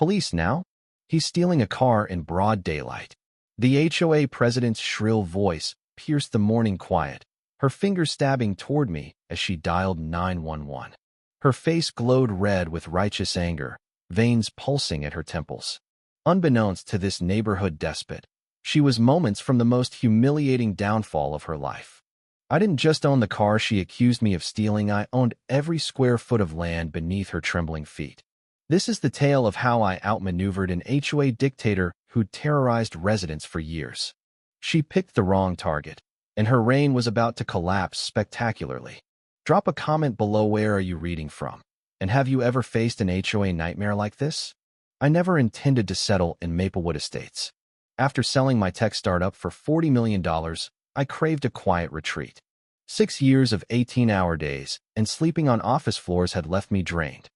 Police now? He's stealing a car in broad daylight. The HOA president's shrill voice pierced the morning quiet, her fingers stabbing toward me as she dialed 911. Her face glowed red with righteous anger, veins pulsing at her temples. Unbeknownst to this neighborhood despot, she was moments from the most humiliating downfall of her life. I didn't just own the car she accused me of stealing, I owned every square foot of land beneath her trembling feet. This is the tale of how I outmaneuvered an HOA dictator who'd terrorized residents for years. She picked the wrong target, and her reign was about to collapse spectacularly. Drop a comment below, where are you reading from? And have you ever faced an HOA nightmare like this? I never intended to settle in Maplewood Estates. After selling my tech startup for $40 million, I craved a quiet retreat. 6 years of 18-hour days and sleeping on office floors had left me drained.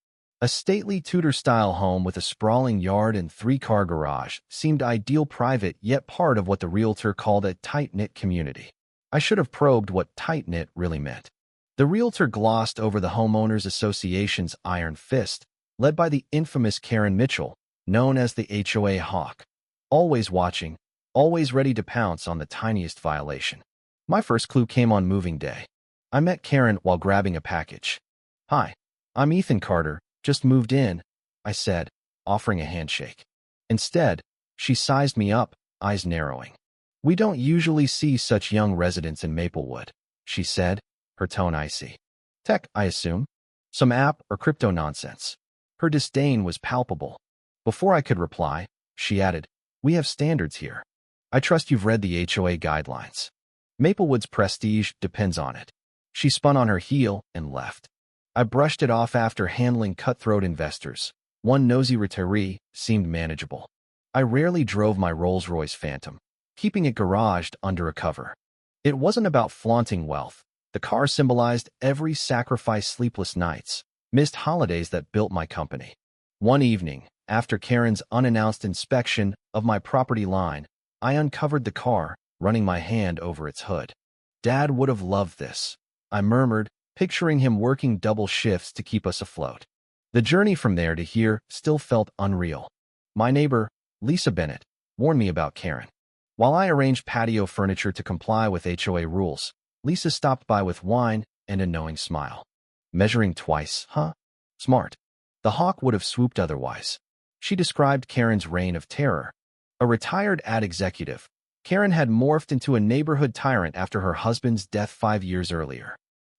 A stately Tudor-style home with a sprawling yard and 3-car garage seemed ideal, private yet part of what the realtor called a tight-knit community. I should have probed what tight-knit really meant. The realtor glossed over the Homeowners Association's iron fist, led by the infamous Karen Mitchell, known as the HOA Hawk. Always watching, always ready to pounce on the tiniest violation. My first clue came on moving day. I met Karen while grabbing a package. "Hi, I'm Ethan Carter, just moved in," I said, offering a handshake. Instead, she sized me up, eyes narrowing. "We don't usually see such young residents in Maplewood," she said, her tone icy. "Tech, I assume? Some app or crypto nonsense?" Her disdain was palpable. Before I could reply, she added, "We have standards here. I trust you've read the HOA guidelines. Maplewood's prestige depends on it." She spun on her heel and left. I brushed it off after handling cutthroat investors. One nosy retiree seemed manageable. I rarely drove my Rolls-Royce Phantom, keeping it garaged under a cover. It wasn't about flaunting wealth. The car symbolized every sacrifice, sleepless nights, missed holidays that built my company. One evening, after Karen's unannounced inspection of my property line, I uncovered the car, running my hand over its hood. "Dad would have loved this," I murmured, picturing him working double shifts to keep us afloat. The journey from there to here still felt unreal. My neighbor, Lisa Bennett, warned me about Karen. While I arranged patio furniture to comply with HOA rules, Lisa stopped by with wine and a knowing smile. "Measuring twice, huh? Smart." The Hawk would have swooped otherwise. She described Karen's reign of terror. A retired ad executive, Karen had morphed into a neighborhood tyrant after her husband's death 5 years earlier.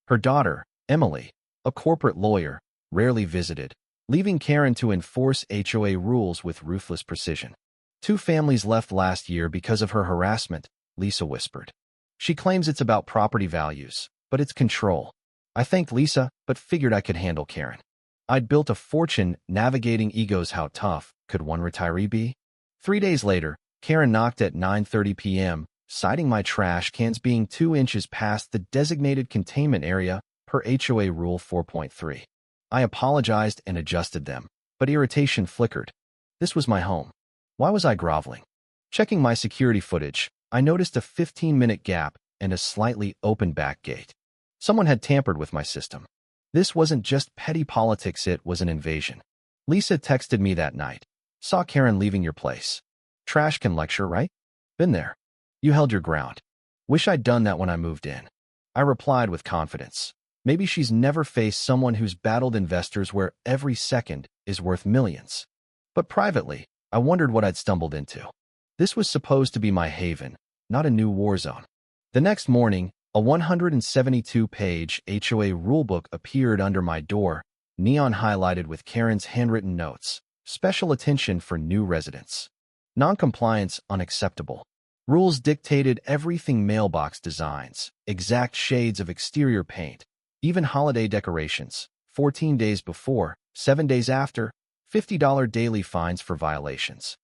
Her daughter, Emily, a corporate lawyer, rarely visited, leaving Karen to enforce HOA rules with ruthless precision. "2 families left last year because of her harassment," Lisa whispered. "She claims it's about property values, but it's control." I thanked Lisa, but figured I could handle Karen. I'd built a fortune navigating egos. How tough could one retiree be? 3 days later, Karen knocked at 9:30 p.m., citing my trash cans being 2 inches past the designated containment area per HOA Rule 4.3. I apologized and adjusted them, but irritation flickered. This was my home. Why was I groveling? Checking my security footage, I noticed a 15-minute gap and a slightly open back gate. Someone had tampered with my system. This wasn't just petty politics, it was an invasion. Lisa texted me that night. "Saw Karen leaving your place. Trash can lecture, right? Been there. You held your ground. Wish I'd done that when I moved in." I replied with confidence. Maybe she's never faced someone who's battled investors where every second is worth millions. But privately, I wondered what I'd stumbled into. This was supposed to be my haven, not a new war zone. The next morning, a 172-page HOA rulebook appeared under my door, neon highlighted with Karen's handwritten notes. Special attention for new residents. Noncompliance unacceptable. Rules dictated everything: mailbox designs, exact shades of exterior paint, even holiday decorations. 14 days before, 7 days after, $50 daily fines for violations.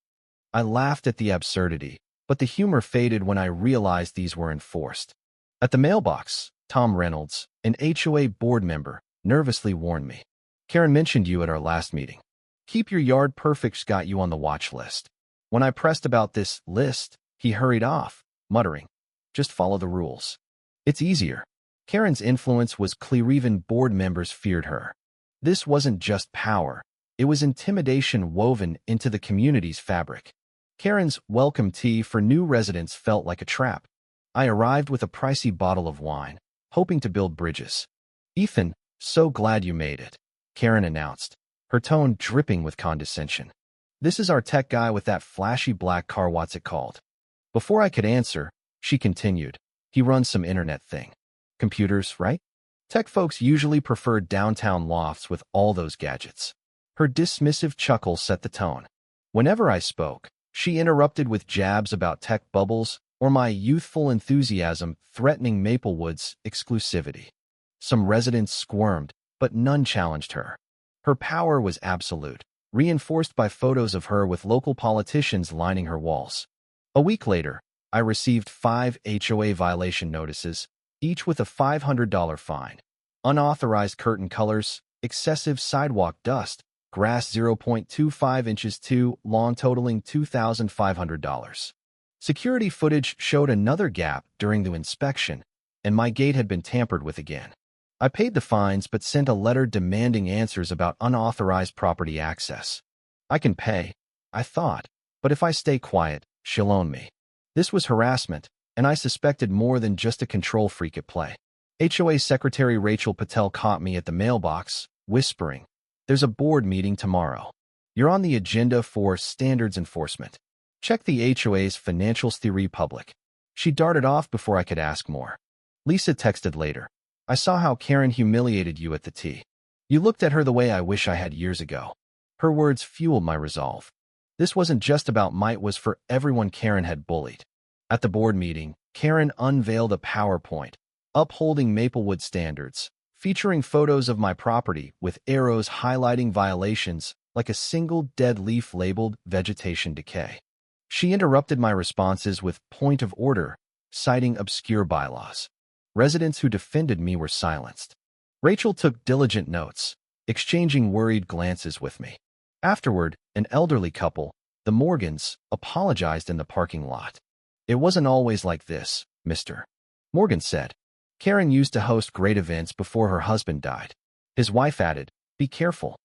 I laughed at the absurdity, but the humor faded when I realized these were enforced. At the mailbox, Tom Reynolds, an HOA board member, nervously warned me. "Karen mentioned you at our last meeting. Keep your yard perfect's got you on the watch list." When I pressed about this list, he hurried off, muttering, "Just follow the rules. It's easier." Karen's influence was clear. Even board members feared her. This wasn't just power. It was intimidation woven into the community's fabric. Karen's welcome tea for new residents felt like a trap. I arrived with a pricey bottle of wine, hoping to build bridges. "Ethan, so glad you made it," Karen announced, her tone dripping with condescension. "This is our tech guy with that flashy black car. What's it called?" Before I could answer, she continued, "He runs some internet thing. Computers, right? Tech folks usually prefer downtown lofts with all those gadgets." Her dismissive chuckle set the tone. Whenever I spoke, she interrupted with jabs about tech bubbles or my youthful enthusiasm threatening Maplewood's exclusivity. Some residents squirmed, but none challenged her. Her power was absolute, reinforced by photos of her with local politicians lining her walls. A week later, I received 5 HOA violation notices, each with a $500 fine. Unauthorized curtain colors, excessive sidewalk dust, grass 0.25 inches too long totaling $2,500. Security footage showed another gap during the inspection, and my gate had been tampered with again. I paid the fines but sent a letter demanding answers about unauthorized property access. I can pay, I thought, but if I stay quiet, she'll own me. This was harassment, and I suspected more than just a control freak at play. HOA Secretary Rachel Patel caught me at the mailbox, whispering, "There's a board meeting tomorrow. You're on the agenda for standards enforcement. Check the HOA's financial theory public." She darted off before I could ask more. Lisa texted later, "I saw how Karen humiliated you at the tea. You looked at her the way I wish I had years ago." Her words fueled my resolve. This wasn't just about might, was for everyone Karen had bullied. At the board meeting, Karen unveiled a PowerPoint, upholding Maplewood standards, featuring photos of my property with arrows highlighting violations like a single dead leaf labeled vegetation decay. She interrupted my responses with point of order, citing obscure bylaws. Residents who defended me were silenced. Rachel took diligent notes, exchanging worried glances with me. Afterward, an elderly couple, the Morgans, apologized in the parking lot. "It wasn't always like this, Mr. Morgan said. Karen used to host great events before her husband died." His wife added, "Be careful.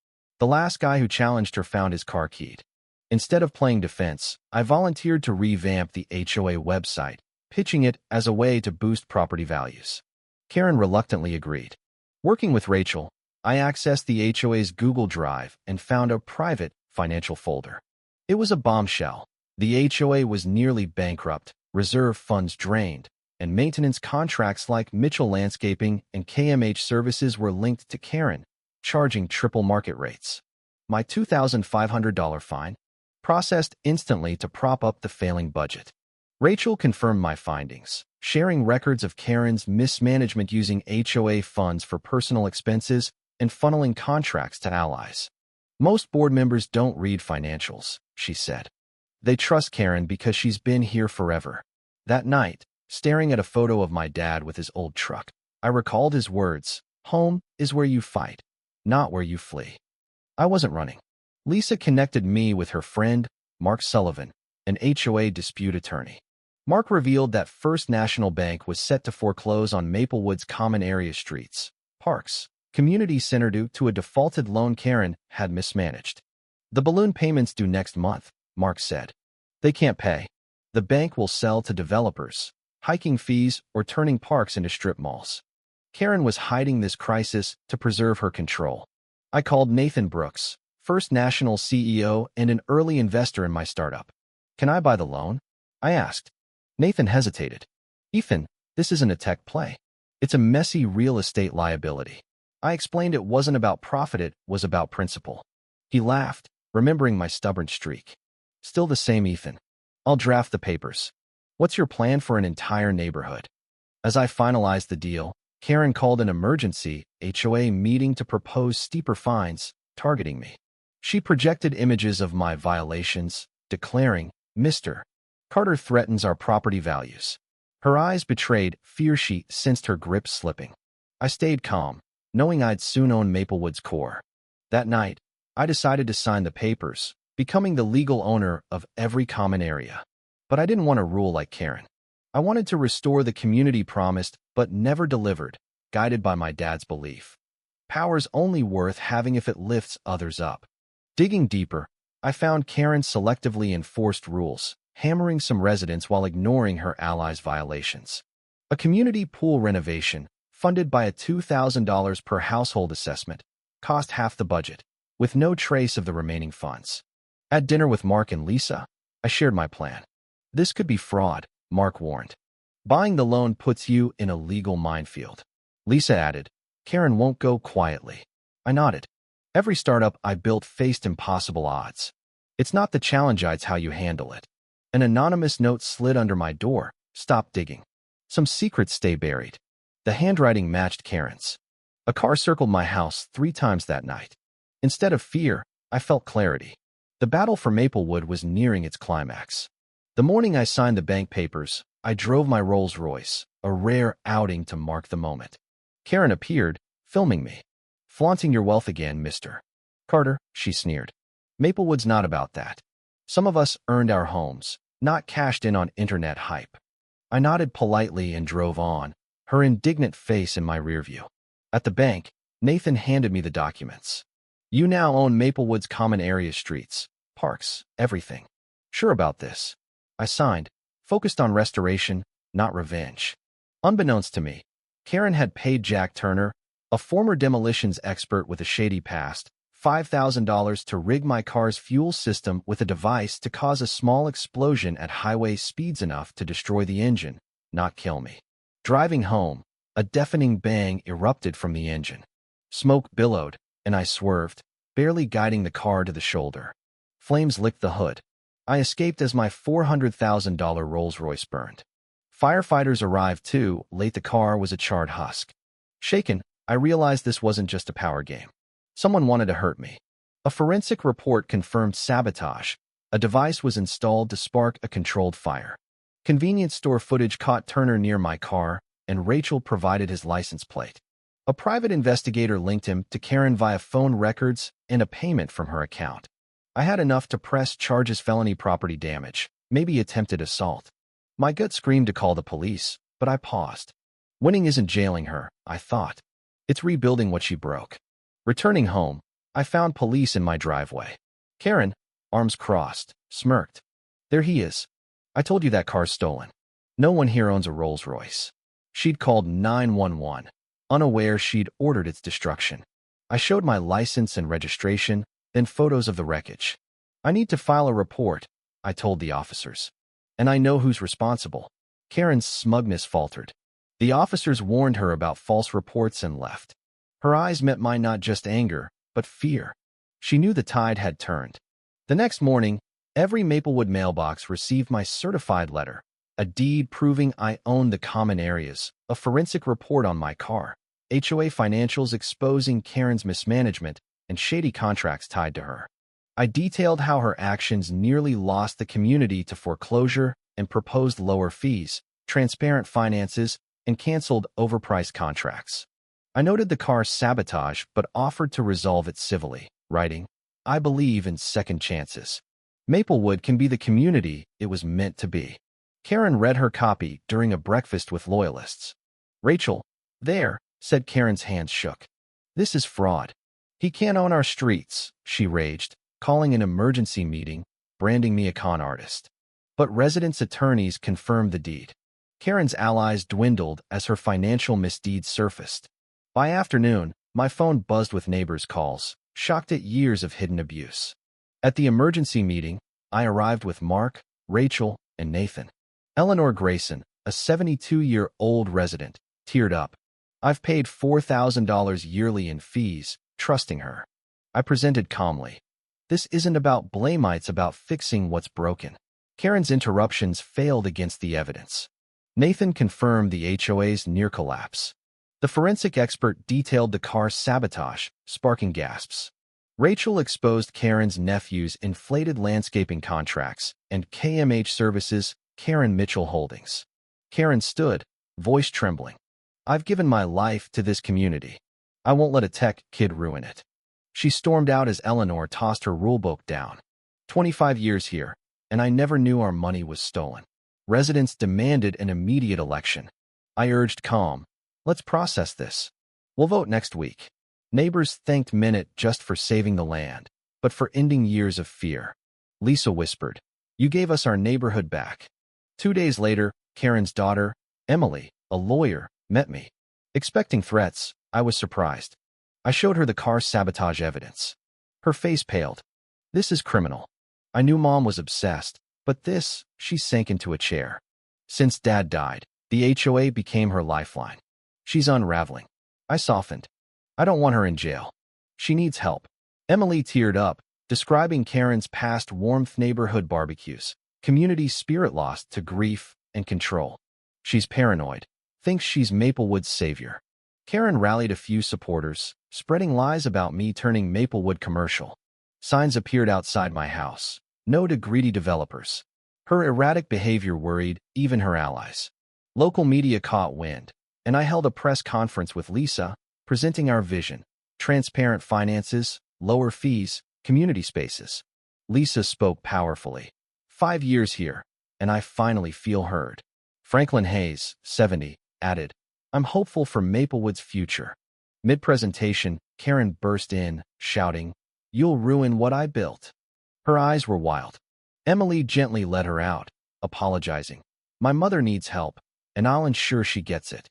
The last guy who challenged her found his car keyed." Instead of playing defense, I volunteered to revamp the HOA website, pitching it as a way to boost property values. Karen reluctantly agreed. Working with Rachel, I accessed the HOA's Google Drive and found a private financial folder. It was a bombshell. The HOA was nearly bankrupt, reserve funds drained, and maintenance contracts like Mitchell Landscaping and KMH Services were linked to Karen, charging triple market rates. My $2,500 fine? Processed instantly to prop up the failing budget. Rachel confirmed my findings, sharing records of Karen's mismanagement using HOA funds for personal expenses and funneling contracts to allies. "Most board members don't read financials," she said. "They trust Karen because she's been here forever." That night, staring at a photo of my dad with his old truck, I recalled his words, "Home is where you fight, not where you flee." I wasn't running. Lisa connected me with her friend, Mark Sullivan, an HOA dispute attorney. Mark revealed that First National Bank was set to foreclose on Maplewood's common area streets, parks, community center due to a defaulted loan Karen had mismanaged. "The balloon payments due next month," Mark said. "They can't pay. The bank will sell to developers, hiking fees or turning parks into strip malls." Karen was hiding this crisis to preserve her control. I called Nathan Brooks, First National CEO and an early investor in my startup. "Can I buy the loan?" I asked. Nathan hesitated. "Ethan, this isn't a tech play. It's a messy real estate liability." I explained it wasn't about profit, it was about principle. He laughed, remembering my stubborn streak. "Still the same, Ethan. I'll draft the papers. What's your plan for an entire neighborhood?" As I finalized the deal, Karen called an emergency HOA meeting to propose steeper fines, targeting me. She projected images of my violations, declaring, "Mr. Carter threatens our property values." Her eyes betrayed fear. She sensed her grip slipping. I stayed calm, knowing I'd soon own Maplewood's core. That night, I decided to sign the papers, becoming the legal owner of every common area. But I didn't want to rule like Karen. I wanted to restore the community promised but never delivered, guided by my dad's belief. Power's only worth having if it lifts others up. Digging deeper, I found Karen selectively enforced rules, hammering some residents while ignoring her allies' violations. A community pool renovation, funded by a $2,000 per household assessment, cost half the budget, with no trace of the remaining funds. At dinner with Mark and Lisa, I shared my plan. This could be fraud, Mark warned. Buying the loan puts you in a legal minefield. Lisa added, Karen won't go quietly. I nodded. Every startup I built faced impossible odds. It's not the challenge, it's how you handle it. An anonymous note slid under my door. Stop digging. Some secrets stay buried. The handwriting matched Karen's. A car circled my house 3 times that night. Instead of fear, I felt clarity. The battle for Maplewood was nearing its climax. The morning I signed the bank papers, I drove my Rolls-Royce, a rare outing to mark the moment. Karen appeared, filming me. Flaunting your wealth again, Mr. Carter, she sneered. Maplewood's not about that. Some of us earned our homes, not cashed in on internet hype. I nodded politely and drove on, her indignant face in my rearview. At the bank, Nathan handed me the documents. You now own Maplewood's common area, streets, parks, everything. Sure about this? I signed, focused on restoration, not revenge. Unbeknownst to me, Karen had paid Jack Turner, a former demolitions expert with a shady past, $5,000 to rig my car's fuel system with a device to cause a small explosion at highway speeds enough to destroy the engine, not kill me. Driving home, a deafening bang erupted from the engine. Smoke billowed, and I swerved, barely guiding the car to the shoulder. Flames licked the hood. I escaped as my $400,000 Rolls-Royce burned. Firefighters arrived too. Late, the car was a charred husk. Shaken, I realized this wasn't just a power game. Someone wanted to hurt me. A forensic report confirmed sabotage. A device was installed to spark a controlled fire. Convenience store footage caught Turner near my car, and Rachel provided his license plate. A private investigator linked him to Karen via phone records and a payment from her account. I had enough to press charges: felony property damage, maybe attempted assault. My gut screamed to call the police, but I paused. Winning isn't jailing her, I thought. It's rebuilding what she broke. Returning home, I found police in my driveway. Karen, arms crossed, smirked. There he is. I told you that car's stolen. No one here owns a Rolls-Royce. She'd called 911, unaware she'd ordered its destruction. I showed my license and registration, then photos of the wreckage. I need to file a report, I told the officers. And I know who's responsible. Karen's smugness faltered. The officers warned her about false reports and left. Her eyes met mine, not just anger, but fear. She knew the tide had turned. The next morning, every Maplewood mailbox received my certified letter, a deed proving I owned the common areas, a forensic report on my car, HOA financials exposing Karen's mismanagement, and shady contracts tied to her. I detailed how her actions nearly lost the community to foreclosure and proposed lower fees, transparent finances, and canceled overpriced contracts. I noted the car's sabotage but offered to resolve it civilly, writing, I believe in second chances. Maplewood can be the community it was meant to be. Karen read her copy during a breakfast with loyalists. Rachel, there, said. Karen's hands shook. This is fraud. He can't own our streets, she raged, calling an emergency meeting, branding me a con artist. But residents' attorneys confirmed the deed. Karen's allies dwindled as her financial misdeeds surfaced. By afternoon, my phone buzzed with neighbors' calls, shocked at years of hidden abuse. At the emergency meeting, I arrived with Mark, Rachel, and Nathan. Eleanor Grayson, a 72-year-old resident, teared up. I've paid $4,000 yearly in fees, trusting her. I presented calmly. This isn't about blame, it's about fixing what's broken. Karen's interruptions failed against the evidence. Nathan confirmed the HOA's near collapse. The forensic expert detailed the car's sabotage, sparking gasps. Rachel exposed Karen's nephew's inflated landscaping contracts and KMH Services, Karen Mitchell Holdings. Karen stood, voice trembling. I've given my life to this community. I won't let a tech kid ruin it. She stormed out as Eleanor tossed her rulebook down. 25 years here, and I never knew our money was stolen. Residents demanded an immediate election. I urged calm. Let's process this. We'll vote next week. Neighbors thanked Minute just for saving the land, but for ending years of fear. Lisa whispered, "You gave us our neighborhood back." 2 days later, Karen's daughter, Emily, a lawyer, met me. Expecting threats, I was surprised. I showed her the car sabotage evidence. Her face paled. "This is criminal." I knew Mom was obsessed, but this, she sank into a chair. Since Dad died, the HOA became her lifeline. "She's unraveling." I softened. "I don't want her in jail. She needs help." Emily teared up, describing Karen's past warmth neighborhood barbecues, community spirit lost to grief and control. "She's paranoid, thinks she's Maplewood's savior." Karen rallied a few supporters, spreading lies about me turning Maplewood commercial. Signs appeared outside my house. "No to greedy developers." Her erratic behavior worried even her allies. Local media caught wind, and I held a press conference with Lisa, presenting our vision: transparent finances, lower fees, community spaces. Lisa spoke powerfully. 5 years here, and I finally feel heard. Franklin Hayes, 70, added, "I'm hopeful for Maplewood's future." Mid-presentation, Karen burst in, shouting, "You'll ruin what I built." Her eyes were wild. Emily gently led her out, apologizing. "My mother needs help, and I'll ensure she gets it."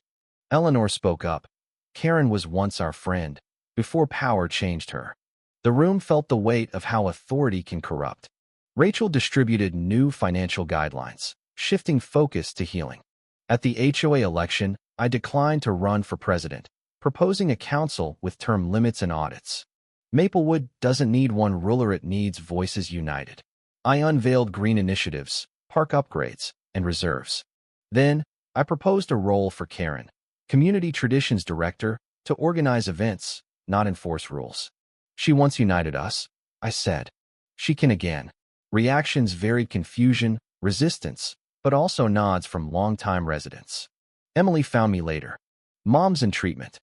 Eleanor spoke up. "Karen was once our friend, before power changed her." The room felt the weight of how authority can corrupt. Rachel distributed new financial guidelines, shifting focus to healing. At the HOA election, I declined to run for president, proposing a council with term limits and audits. Maplewood doesn't need one ruler, it needs voices united. I unveiled green initiatives, park upgrades, and reserves. Then, I proposed a role for Karen, Community Traditions Director, to organize events, not enforce rules. "She once united us," I said. "She can again." Reactions varied: confusion, resistance, but also nods from longtime residents. Emily found me later. "Mom's in treatment.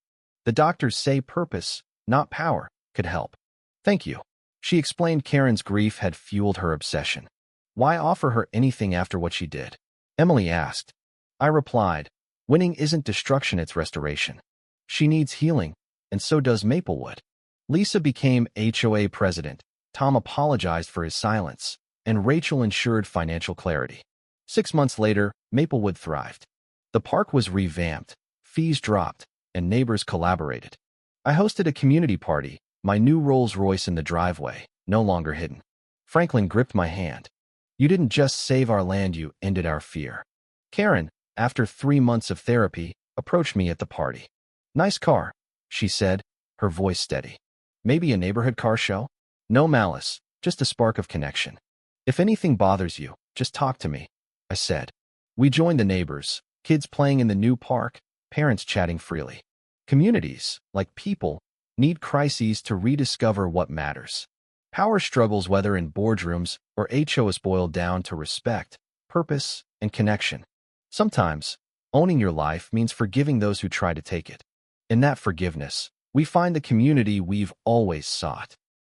The doctors say purpose, not power, could help." "Thank you." She explained Karen's grief had fueled her obsession. "Why offer her anything after what she did?" Emily asked. I replied, "Winning isn't destruction, it's restoration. She needs healing, and so does Maplewood." Lisa became HOA president, Tom apologized for his silence, and Rachel ensured financial clarity. 6 months later, Maplewood thrived. The park was revamped, fees dropped, and neighbors collaborated. I hosted a community party, my new Rolls-Royce in the driveway, no longer hidden. Franklin gripped my hand. "You didn't just save our land, you ended our fear." Karen, after 3 months of therapy, approached me at the party. "Nice car," she said, her voice steady. "Maybe a neighborhood car show?" "No malice, just a spark of connection. If anything bothers you, just talk to me," I said. We joined the neighbors, kids playing in the new park, parents chatting freely. Communities, like people, need crises to rediscover what matters. Power struggles, whether in boardrooms or HOAs, boil down to respect, purpose, and connection. Sometimes, owning your life means forgiving those who try to take it. In that forgiveness, we find the community we've always sought.